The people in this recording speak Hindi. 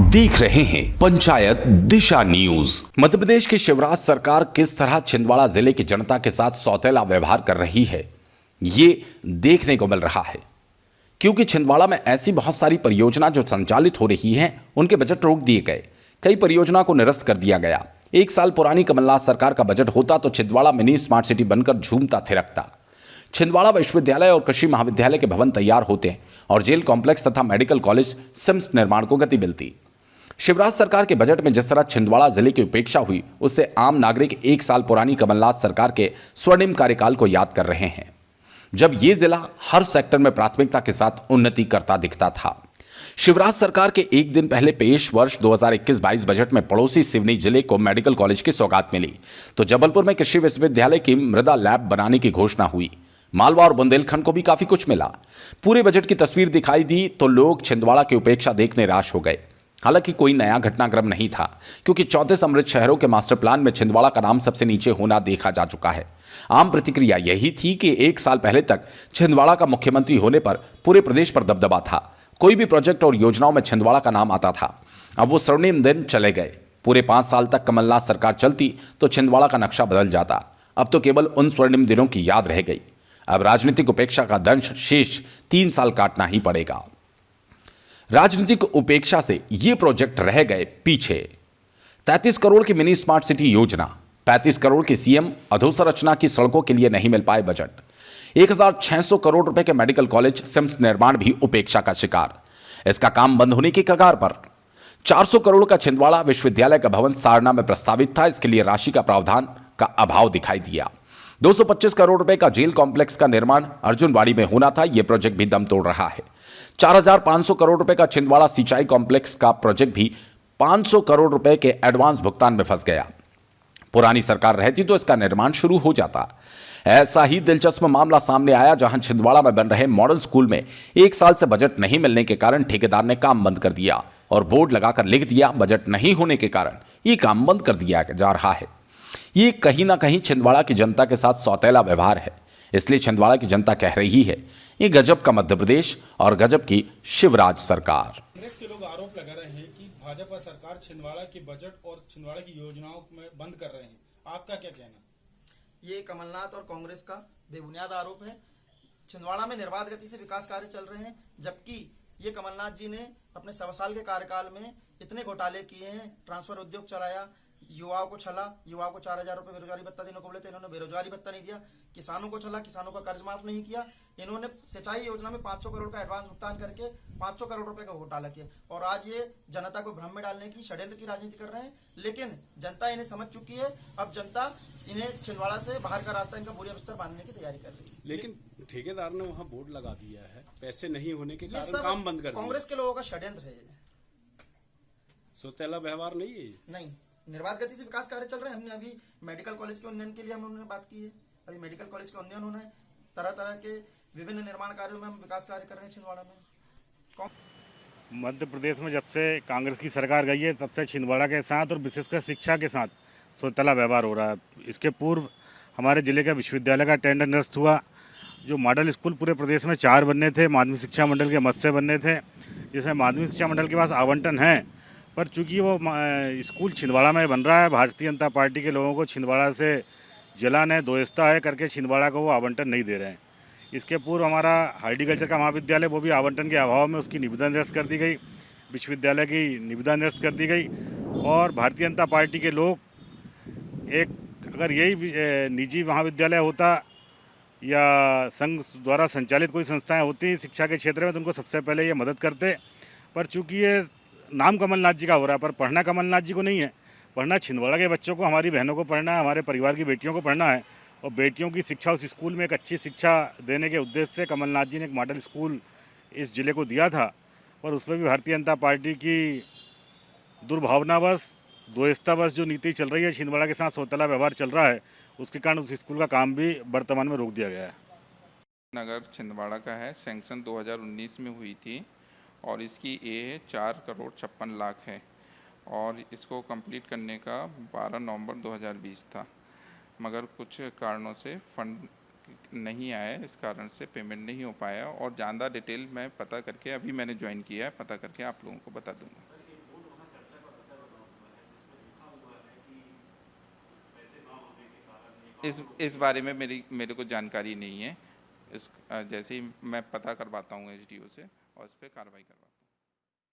देख रहे हैं पंचायत दिशा न्यूज। मध्य प्रदेश की शिवराज सरकार किस तरह छिंदवाड़ा जिले की जनता के साथ सौतेला व्यवहार कर रही है, ये देखने को मिल रहा है। क्योंकि छिंदवाड़ा में ऐसी बहुत सारी परियोजना जो संचालित हो रही हैं, उनके बजट रोक दिए गए, कई परियोजना को निरस्त कर दिया गया। एक साल पुरानी कमलनाथ सरकार का बजट होता तो छिंदवाड़ा मिनी स्मार्ट सिटी बनकर झूमता थिरकता। छिंदवाड़ा विश्वविद्यालय और कृषि महाविद्यालय के भवन तैयार होते हैं और जेल कॉम्प्लेक्स तथा मेडिकल कॉलेज सिम्स निर्माण को गति मिलती। शिवराज सरकार के बजट में जिस तरह छिंदवाड़ा जिले की उपेक्षा हुई, उससे आम नागरिक एक साल पुरानी कमलनाथ सरकार के स्वर्णिम कार्यकाल को याद कर रहे हैं, जब ये जिला हर सेक्टर में प्राथमिकता के साथ उन्नति करता दिखता था। शिवराज सरकार के एक दिन पहले पेश वर्ष 2021-22 बजट में पड़ोसी सिवनी जिले को मेडिकल कॉलेज की सौगात मिली, तो जबलपुर में कृषि विश्वविद्यालय की मृदा लैब बनाने की घोषणा हुई। मालवा और बुंदेलखंड को भी काफी कुछ मिला। पूरे बजट की तस्वीर दिखाई दी तो लोग छिंदवाड़ा की उपेक्षा देख निराश हो गए। हालांकि कोई नया घटनाक्रम नहीं था, क्योंकि 34 अमृत शहरों के मास्टर प्लान में छिंदवाड़ा का नाम सबसे नीचे होना देखा जा चुका है। आम प्रतिक्रिया यही थी कि एक साल पहले तक छिंदवाड़ा का मुख्यमंत्री होने पर पूरे प्रदेश पर दबदबा था। कोई भी प्रोजेक्ट और योजनाओं में छिंदवाड़ा का नाम आता था। अब वो स्वर्णिम दिन चले गए। पूरे 5 साल तक कमलनाथ सरकार चलती तो छिंदवाड़ा का नक्शा बदल जाता। अब तो केवल उन स्वर्णिम दिनों की याद रह गई। अब राजनीतिक उपेक्षा का दंश शेष 3 साल काटना ही पड़ेगा। राजनीतिक उपेक्षा से ये प्रोजेक्ट रह गए पीछे। 33 करोड़ की मिनी स्मार्ट सिटी योजना, 35 करोड़ की सीएम अधोसंरचना की सड़कों के लिए नहीं मिल पाए बजट, 1600 करोड़ रुपए के मेडिकल कॉलेज सिम्स निर्माण भी उपेक्षा का शिकार। इसका काम बंद होने की कगार पर। 400 करोड़ का छिंदवाड़ा विश्वविद्यालय का भवन सारना में प्रस्तावित था, इसके लिए राशि का प्रावधान का अभाव दिखाई दिया। 225 करोड़ रुपए का जेल कॉम्प्लेक्स का निर्माण अर्जुनवाड़ी में होना था, यह प्रोजेक्ट भी दम तोड़ रहा है। 4500 करोड़ रुपए का छिंदवाड़ा सिंचाई कॉम्प्लेक्स का प्रोजेक्ट भी 500 करोड़ रुपए के एडवांस भुगतान में फंस गया। पुरानी सरकार रहती तो इसका निर्माण शुरू हो जाता। ऐसा ही दिलचस्प मामला सामने आया, जहां छिंदवाड़ा में बन रहे मॉडल स्कूल में एक साल से बजट नहीं मिलने के कारण ठेकेदार ने काम बंद कर दिया और बोर्ड लगाकर लिख दिया, बजट नहीं होने के कारण यह काम बंद कर दिया जा रहा है। ये कहीं ना कहीं छिंदवाड़ा की जनता के साथ सौतेला व्यवहार है। इसलिए छिंदवाड़ा की जनता कह रही है, ये गजब का मध्य प्रदेश और गजब की शिवराज सरकार। कांग्रेस के लोग आरोप लगा रहे हैं कि भाजपा सरकार छिंदवाड़ा के बजट और छिंदवाड़ा की योजनाओं में बंद कर रहे हैं। आपका क्या कहना? ये कमलनाथ और कांग्रेस का बेबुनियाद आरोप है। छिंदवाड़ा में निर्बाध गति से विकास कार्य चल रहे हैं, जबकि ये कमलनाथ जी ने अपने 1.25 साल के कार्यकाल में इतने घोटाले किए हैं। ट्रांसफर उद्योग चलाया, युवाओं को छला, युवाओं को 4000 रुपए बेरोजगारी भत्ता देने को बोले थे, इन्होंने बेरोजगारी भत्ता नहीं दिया। किसानों को छला, किसानों का कर्ज माफ नहीं किया। इन्होंने सिंचाई योजना में 500 करोड़ का एडवांस भुगतान करके 500 करोड़ रुपए का घोटाला किया और आज ये जनता को भ्रम में डालने की षड्यंत्र की राजनीति कर रहे हैं। लेकिन जनता इन्हें समझ चुकी है। अब जनता इन्हें छिंदवाड़ा से बाहर का रास्ता, इनका बोरिया बिस्तर बांधने की तैयारी कर रही है। लेकिन ठेकेदार ने वहाँ बोर्ड लगा दिया है, पैसे नहीं होने के कारण काम बंद कर दिया। कांग्रेस के लोगों का षड्यंत्र है। सौतेला व्यवहार नहीं है। नहीं, निर्बाध गति से विकास कार्य चल रहे हैं। हमने अभी मेडिकल कॉलेज के उन्नयन के लिए हम उन्होंने बात की है। अभी मेडिकल कॉलेज का उन्नयन होना है। तरह तरह के विभिन्न निर्माण कार्यों में हम विकास कार्य कर रहे हैं छिंदवाड़ा में। मध्य प्रदेश में जब से कांग्रेस की सरकार गई है, तब से छिंदवाड़ा के साथ और विशेषकर शिक्षा के साथ सौतेला व्यवहार हो रहा है। इसके पूर्व हमारे जिले का विश्वविद्यालय का टेंडर निरस्त हुआ। जो मॉडल स्कूल पूरे प्रदेश में 4 बनने थे, माध्यमिक शिक्षा मंडल के मद से बनने थे, जिसमें माध्यमिक शिक्षा मंडल के पास आवंटन है, पर चूंकि वो स्कूल छिंदवाड़ा में बन रहा है, भारतीय जनता पार्टी के लोगों को छिंदवाड़ा से जलन है, दोस्ता है करके छिंदवाड़ा को वो आवंटन नहीं दे रहे हैं। इसके पूर्व हमारा हॉर्टिकल्चर का महाविद्यालय, वो भी आवंटन के अभाव में उसकी निविदा निरस्त कर दी गई, विश्वविद्यालय की निविदा निरस्त कर दी गई। और भारतीय जनता पार्टी के लोग अगर यही निजी महाविद्यालय होता या संघ द्वारा संचालित कोई संस्थाएं होती शिक्षा के क्षेत्र में, तो उनको सबसे पहले ये मदद करते। पर चूँकि ये नाम कमलनाथ जी का हो रहा है, पर पढ़ना कमलनाथ जी को नहीं है। पढ़ना छिंदवाड़ा के बच्चों को, हमारी बहनों को पढ़ना है, हमारे परिवार की बेटियों को पढ़ना है। और बेटियों की शिक्षा उस स्कूल में एक अच्छी शिक्षा देने के उद्देश्य से कमलनाथ जी ने एक मॉडल स्कूल इस जिले को दिया था। पर उसमें भी भारतीय जनता पार्टी की दुर्भावनावश, दोस्तावश जो नीति चल रही है, छिंदवाड़ा के साथ सौतेला व्यवहार चल रहा है, उसके कारण उस स्कूल का काम भी वर्तमान में रोक दिया गया है। नगर छिंदवाड़ा का है, सैंक्शन 2019 में हुई थी और इसकी ए 4 करोड़ 56 लाख है और इसको कंप्लीट करने का 12 नवंबर 2020 था, मगर कुछ कारणों से फंड नहीं आया, इस कारण से पेमेंट नहीं हो पाया। और ज़्यादा डिटेल मैं पता करके, अभी मैंने ज्वाइन किया है, पता करके आप लोगों को बता दूंगा। इस बारे में मेरे को जानकारी नहीं है। जैसे ही मैं पता करवाता हूँ एसडीओ से और इस पर कार्रवाई करवाता हूँ।